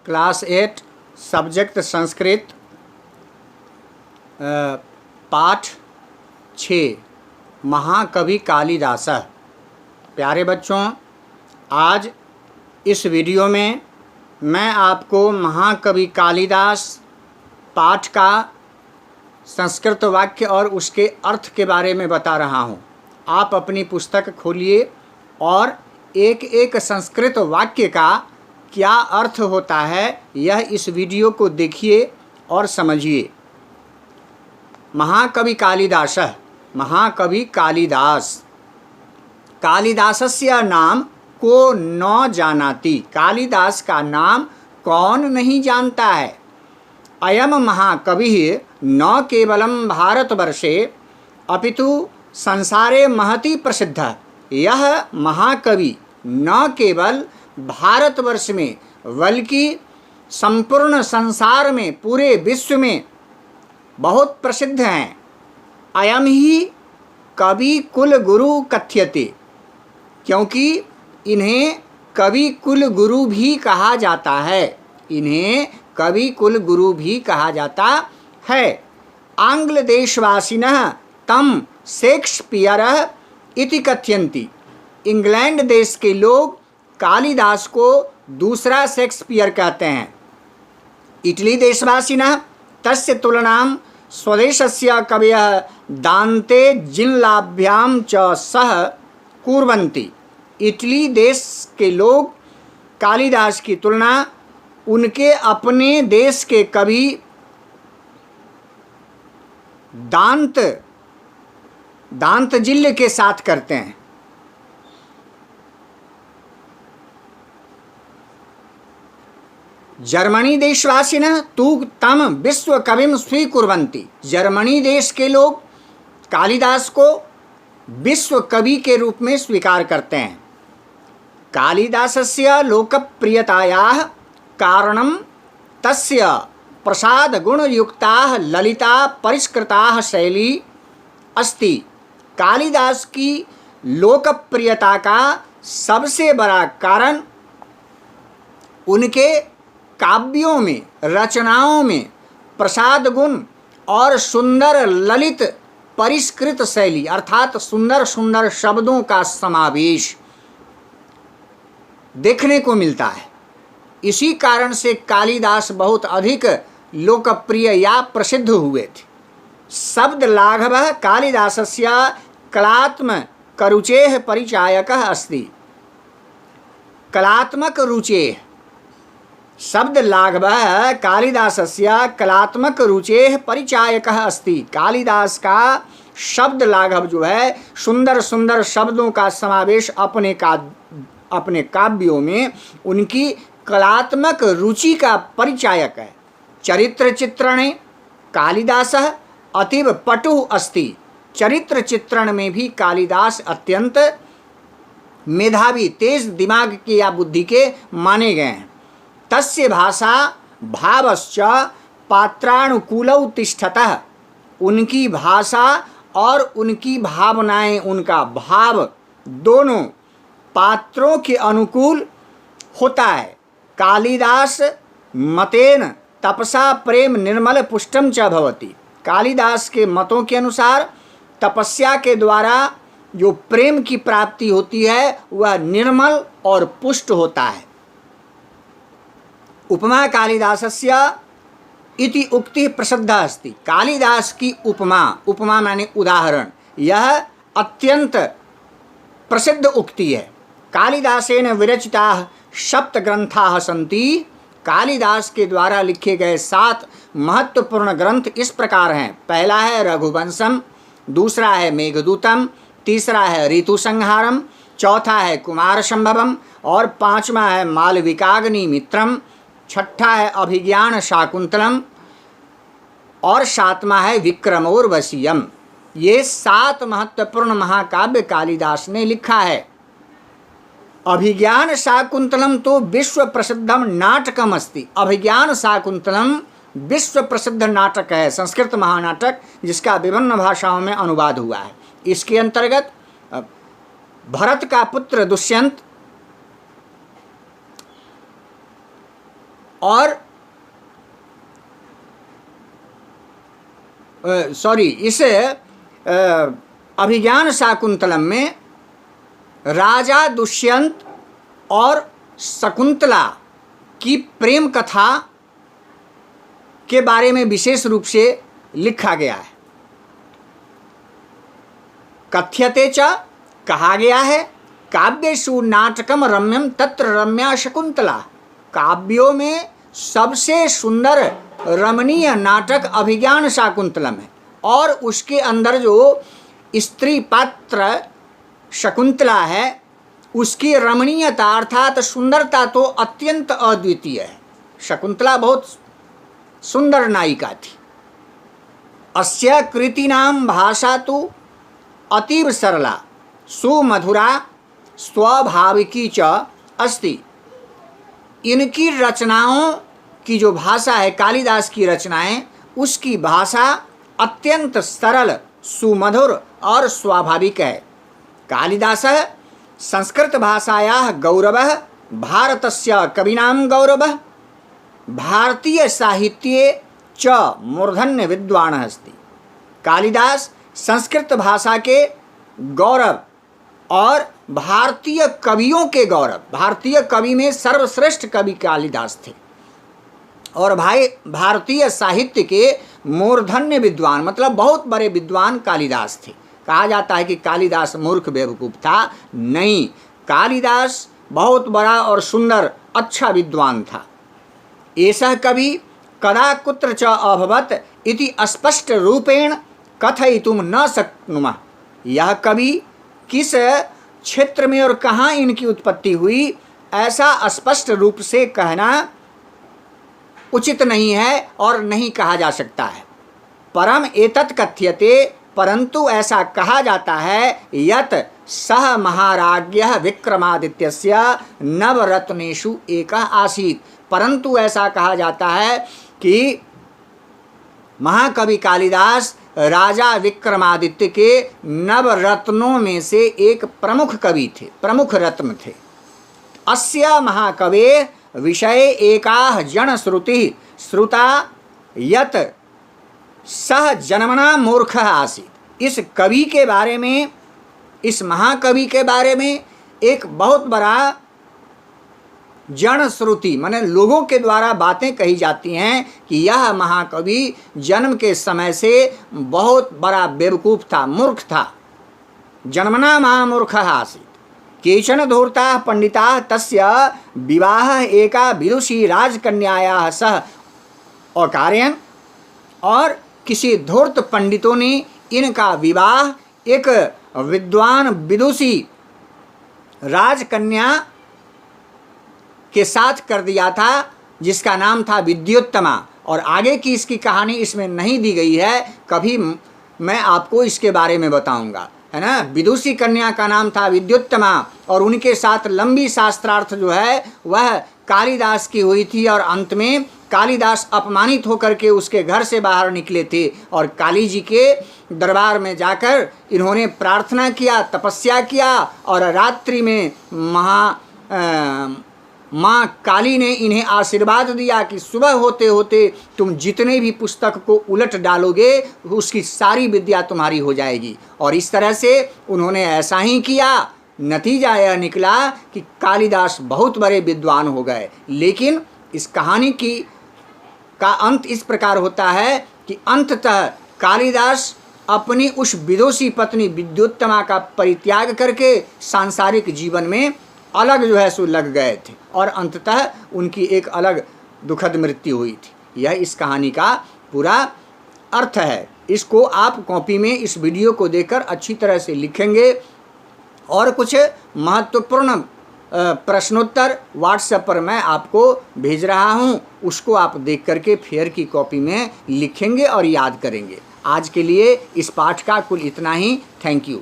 Class 8 subject Sanskrit पाठ 6 महाकवि कालिदास। प्यारे बच्चों, आज इस वीडियो में मैं आपको महाकवि कालिदास पाठ का संस्कृत वाक्य और उसके अर्थ के बारे में बता रहा हूँ। आप अपनी पुस्तक खोलिए और एक एक संस्कृत वाक्य का क्या अर्थ होता है यह इस वीडियो को देखिए और समझिए। महाकवि कालिदास, महाकवि कालिदास, कालिदासस्य नाम को न जानाति। कालिदास का नाम कौन नहीं जानता है। अयम महाकवि न केवलं भारतवर्षे अपितु संसारे महति प्रसिद्ध। यह महाकवि न केवल भारतवर्ष में बल्कि संपूर्ण संसार में, पूरे विश्व में बहुत प्रसिद्ध हैं। अयम ही कवि कुल गुरु कथ्यते, क्योंकि इन्हें कवि कुल गुरु भी कहा जाता है। इन्हें कवि कुल गुरु भी कहा जाता है। आंग्ल देशवासिनः तम शेक्सपियरः इति कथयन्ति। इंग्लैंड देश के लोग कालिदास को दूसरा शेक्सपियर कहते हैं। इटली देशवासिनः तस्य तुलनां स्वदेशस्य कवयः दान्ते जिनलाभ्यां च सह कुर्वन्ति। इटली देश के लोग कालिदास की तुलना उनके अपने देश के कवि दांतजिल्य के साथ करते हैं। जर्मनी देशवासिनः तु तम विश्व कविम स्वीकुर्वन्ति। जर्मनी देश के लोग कालिदास को विश्व कवि के रूप में स्वीकार करते हैं। कालिदासस्य लोकप्रियतायाः कारणं तस्य प्रसाद गुणयुक्ताः ललिता परिष्कृताः शैली अस्ति। कालिदास की लोकप्रियता का सबसे बड़ा कारण उनके काव्यों में, रचनाओं में प्रसाद गुण और सुंदर ललित परिष्कृत शैली अर्थात सुंदर सुंदर शब्दों का समावेश देखने को मिलता है। इसी कारण से कालिदास बहुत अधिक लोकप्रिय या प्रसिद्ध हुए थे। शब्द लाघवः कालिदासस्य कलात्मक रुचेः परिचायकः अस्ति। कलात्मक रुचेः शब्द लाघवः कालिदासस्य कलात्मक रुचेः परिचायकः अस्ति। कालिदास का शब्द लाघव जो है सुंदर सुंदर शब्दों का समावेश अपने काव्यों में उनकी कलात्मक रुचि का परिचायक है। चरित्र चित्रणे कालिदासः अतीव पटुः अस्ति। चरित्र चित्रण में भी कालिदास अत्यंत मेधावी, तेज दिमाग के या बुद्धि के माने गए हैं। तस्य भाषा भावश्च पात्रानुकूलौ तिष्ठतः। उनकी भाषा और उनकी भावनाएं, उनका भाव दोनों पात्रों के अनुकूल होता है। कालिदास मतेन तपसा प्रेम निर्मल पुष्टम च भवति। कालिदास के मतों के अनुसार तपस्या के द्वारा जो प्रेम की प्राप्ति होती है वह निर्मल और पुष्ट होता है। उपमा कालिदासस्य इति उक्ति प्रसिद्धा अस्ति। कालिदास की उपमा, उपमा माने उदाहरण, यह अत्यंत प्रसिद्ध उक्ति है। कालिदासेन विरचिताः सप्त ग्रंथाः सन्ति। कालिदास के द्वारा लिखे गए 7 महत्वपूर्ण ग्रंथ इस प्रकार हैं। पहला है रघुवंशम, दूसरा है मेघदूतम, तीसरा है ऋतुसंहारम, चौथा है कुमार संभवम और पांचवा है मालविकाग्नि मित्रम, छठा है अभिज्ञान शाकुंतलम और सातवां है विक्रमोर्वशीयम। ये 7 महत्वपूर्ण महाकाव्य कालिदास ने लिखा है। अभिज्ञान शाकुंतलम तो विश्व प्रसिद्धम नाटकम अस्ति। अभिज्ञान शाकुंतलम विश्व प्रसिद्ध नाटक है, संस्कृत महानाटक, जिसका विभिन्न भाषाओं में अनुवाद हुआ है। इसके अंतर्गत भरत का पुत्र दुष्यंत और इस अभिज्ञान शाकुंतलम में राजा दुष्यंत और शकुंतला की प्रेम कथा के बारे में विशेष रूप से लिखा गया है। कथ्यते च, कहा गया है, काव्येषु नाटकम रम्यम तत्र रम्या शकुंतला, काव्यों में सबसे सुंदर रमणीय नाटक अभिज्ञान शाकुंतलम है और उसके अंदर जो स्त्री पात्र शकुंतला है उसकी रमणीयता अर्थात सुंदरता तो अत्यंत अद्वितीय है। शकुंतला बहुत सुंदर नायिका थी। अस्य कृतीनां भाषा तो अतीव सरला सुमधुरा स्वाभाविकी च अस्ति। इनकी रचनाओं की जो भाषा है, कालिदास की रचनाएं, उसकी भाषा अत्यंत सरल, सुमधुर और स्वाभाविक है। कालिदासः संस्कृत भाषायाः गौरवः भारतस्य कवीनां गौरवः, भारतीय साहित्ये च मूर्धन्य विद्वानः अस्ति। कालिदास संस्कृत भाषा के गौरव और भारतीय कवियों के गौरव, भारतीय कवि में सर्वश्रेष्ठ कवि कालिदास थे और भाई भारतीय साहित्य के मूर्धन्य विद्वान मतलब बहुत बड़े विद्वान कालिदास थे। कहा जाता है कि कालिदास मूर्ख बेवकूफ था, नहीं, कालिदास बहुत बड़ा और सुंदर अच्छा विद्वान था। एषः कवि कदा कुत्र च अभवत् इति स्पष्ट रूपेण कथयितुं न शक्नुमः। यह कवि किस क्षेत्र में और कहाँ इनकी उत्पत्ति हुई ऐसा स्पष्ट रूप से कहना उचित नहीं है और नहीं कहा जा सकता है। परम एतत् कथ्यते, परंतु ऐसा कहा जाता है, यत् सह महाराज्ञः विक्रमादित्यस्य नवरत्नेषु एकः आसीत्। परंतु ऐसा कहा जाता है कि महाकवि कालिदास राजा विक्रमादित्य के नवरत्नों में से एक प्रमुख कवि थे, प्रमुख रत्न थे। अस्य महाकवे विषय एकाह जन श्रुति श्रुता यत सह जन्मना मूर्ख आसीत। इस कवि के बारे में, इस महाकवि के बारे में एक बहुत बड़ा जन श्रुति माने लोगों के द्वारा बातें कही जाती हैं कि यह महाकवि जन्म के समय से बहुत बड़ा बेवकूफ़ था, मूर्ख था। जन्मना महामूर्ख आसीत्। केचन धूर्ताः पंडिताः तस्य विवाह एका विदुषी राजकन्यायाः सह अकारयन्, और किसी धूर्त पंडितों ने इनका विवाह एक विद्वान विदुषी राजकन्या के साथ कर दिया था जिसका नाम था विद्युत्तमा। और आगे की इसकी कहानी इसमें नहीं दी गई है, कभी मैं आपको इसके बारे में बताऊंगा, है ना। विदुषी कन्या का नाम था विद्युत्तमा और उनके साथ लंबी शास्त्रार्थ जो है वह कालिदास की हुई थी और अंत में कालिदास अपमानित होकर के उसके घर से बाहर निकले थे और काली जी के दरबार में जाकर इन्होंने प्रार्थना किया, तपस्या किया और रात्रि में माँ काली ने इन्हें आशीर्वाद दिया कि सुबह होते होते तुम जितने भी पुस्तक को उलट डालोगे उसकी सारी विद्या तुम्हारी हो जाएगी। और इस तरह से उन्होंने ऐसा ही किया। नतीजा यह निकला कि कालिदास बहुत बड़े विद्वान हो गए। लेकिन इस कहानी का अंत इस प्रकार होता है कि अंततः कालिदास अपनी उस विदुषी पत्नी विद्युत्तमा का परित्याग करके सांसारिक जीवन में अलग जो है सो लग गए थे और अंततः उनकी एक अलग दुखद मृत्यु हुई थी। यह इस कहानी का पूरा अर्थ है। इसको आप कॉपी में इस वीडियो को देखकर अच्छी तरह से लिखेंगे और कुछ महत्वपूर्ण प्रश्नोत्तर व्हाट्सएप पर मैं आपको भेज रहा हूं, उसको आप देख करके फेयर की कॉपी में लिखेंगे और याद करेंगे। आज के लिए इस पाठ का कुल इतना ही। Thank you.